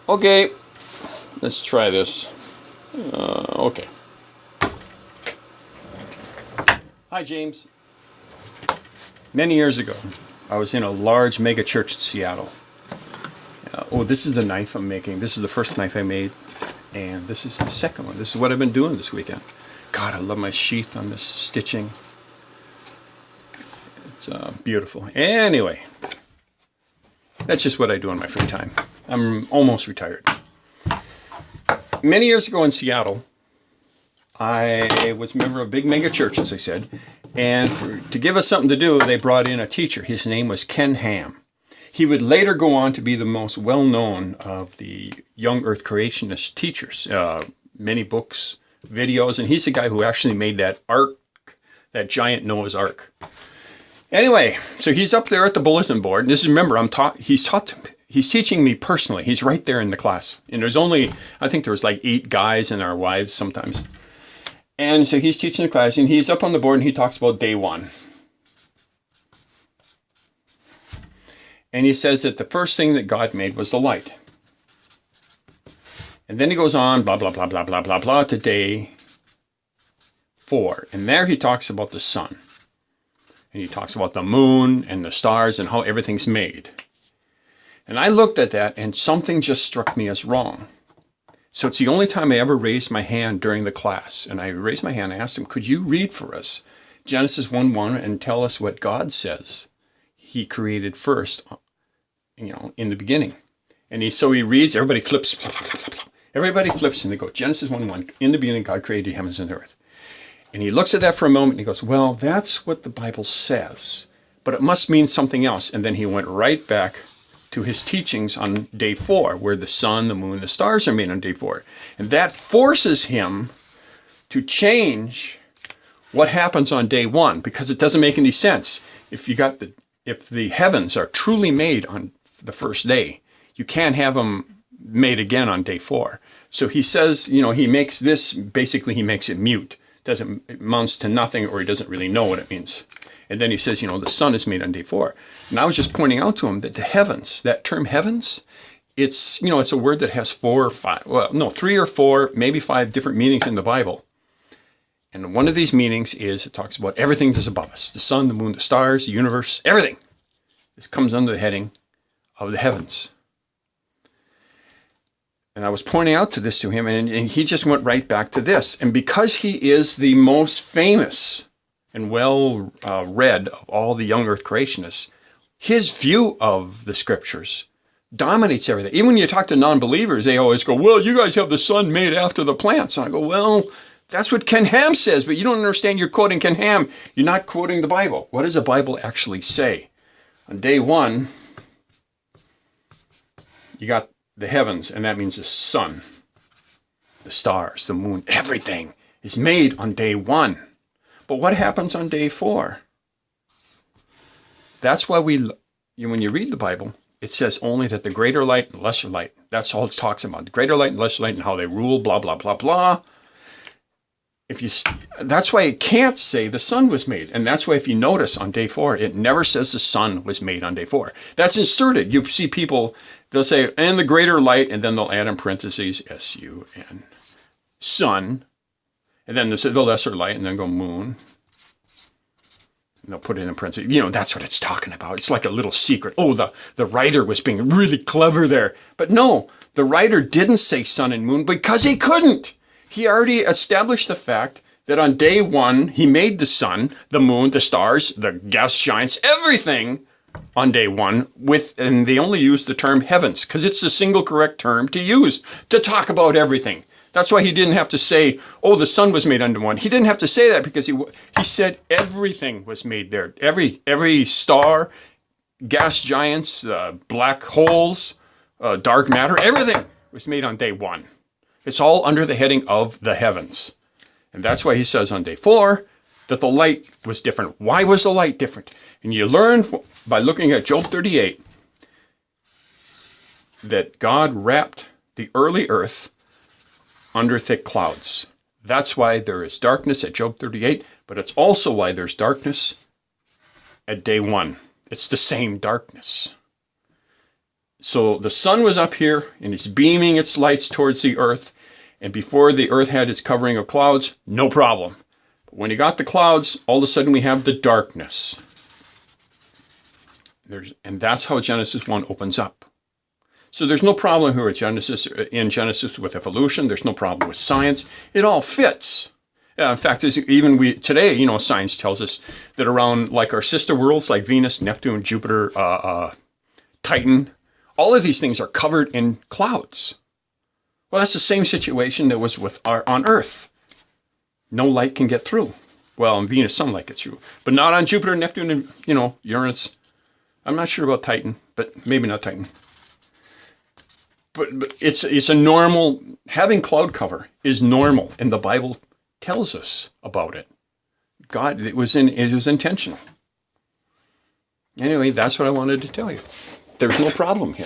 Okay, let's try this. Okay. Hi, James. Many years ago, I was in a large mega church in Seattle. This is the knife I'm making. This is the first knife I made. And this is the second one. This is what I've been doing this weekend. God, I love my sheath on this stitching. It's beautiful. Anyway, that's just what I do in my free time. I'm almost retired. Many years ago in Seattle, I was a member of a big mega church, as I said. And to give us something to do, they brought in a teacher. His name was Ken Ham. He would later go on to be the most well-known of the young earth creationist teachers. Many books, videos, and he's the guy who actually made that ark, that giant Noah's Ark. Anyway, so he's up there at the bulletin board. And this is, remember, he's teaching me personally. He's right there in the class. And there's only, I think there was like 8 guys and our wives sometimes. And so he's teaching the class, and he's up on the board, and he talks about day 1. And he says that the first thing that God made was the light. And then he goes on, blah, blah, blah, blah, blah, blah, blah, to day 4. And there he talks about the sun. And he talks about the moon and the stars and how everything's made. And I looked at that, and something just struck me as wrong. So it's the only time I ever raised my hand during the class. And I raised my hand and asked him, could you read for us Genesis 1:1 and tell us what God says he created first, in the beginning? And so he reads, everybody flips, blah, blah, blah, blah. Everybody flips, and they go, Genesis 1:1, in the beginning God created heavens and earth. And he looks at that for a moment, and he goes, well, that's what the Bible says, but it must mean something else. And then he went right back to his teachings on day 4, where the sun, the moon, the stars are made on day 4. And that forces him to change what happens on day 1, because it doesn't make any sense. If the heavens are truly made on the first day, you can't have them made again on day 4. So he says, he makes this, basically he makes it mute. It amounts to nothing, or he doesn't really know what it means. And then he says, the sun is made on day 4. And I was just pointing out to him that the heavens, that term heavens, it's a word that has 3 or 4, maybe 5 different meanings in the Bible. And one of these meanings is, it talks about everything that's above us. The sun, the moon, the stars, the universe, everything. This comes under the heading of the heavens. And I was pointing out this to him, and he just went right back to this. And because he is the most famous and well-read of all the young earth creationists, his view of the scriptures dominates everything. Even when you talk to non-believers, they always go, well, you guys have the sun made after the plants. And I go, well, that's what Ken Ham says, but you don't understand. You're quoting Ken Ham. You're not quoting the Bible. What does the Bible actually say? On day 1, you got the heavens, and that means the sun, the stars, the moon, everything is made on day 1. But what happens on day 4? That's why when you read the Bible, it says only that the greater light and lesser light, that's all it talks about. The greater light and lesser light and how they rule, blah, blah, blah, blah. That's why it can't say the sun was made. And that's why if you notice on day 4, it never says the sun was made on day 4. That's inserted. You see people, they'll say, and the greater light, and then they'll add in parentheses, S-U-N, sun. And then they'll say the lesser light, and then go moon. And they'll put it in parentheses. That's what it's talking about. It's like a little secret. Oh, the writer was being really clever there. But no, the writer didn't say sun and moon because he couldn't. He already established the fact that on day 1, he made the sun, the moon, the stars, the gas giants, everything on day 1 and they only use the term heavens because it's the single correct term to use to talk about everything. That's why he didn't have to say, oh, the sun was made on day 1. He didn't have to say that because he said everything was made there. Every star, gas giants, black holes, dark matter, everything was made on day 1. It's all under the heading of the heavens. And that's why he says on day 4 that the light was different. Why was the light different? And you learn by looking at Job 38 that God wrapped the early earth under thick clouds. That's why there is darkness at Job 38, but it's also why there's darkness at day 1. It's the same darkness. So the sun was up here, and it's beaming its lights towards the earth. And before the earth had its covering of clouds, no problem. But when you got the clouds, all of a sudden we have the darkness. And that's how Genesis 1 opens up. So there's no problem here with in Genesis with evolution. There's no problem with science. It all fits. In fact, even today, science tells us that around like our sister worlds like Venus, Neptune, Jupiter, Titan, all of these things are covered in clouds. Well, that's the same situation that was on Earth. No light can get through. Well, on Venus, some light gets through, but not on Jupiter, Neptune, and Uranus. I'm not sure about Titan, but maybe not Titan. But it's a normal, having cloud cover is normal, and the Bible tells us about it. God, it was intentional. Anyway, that's what I wanted to tell you. There's no problem here.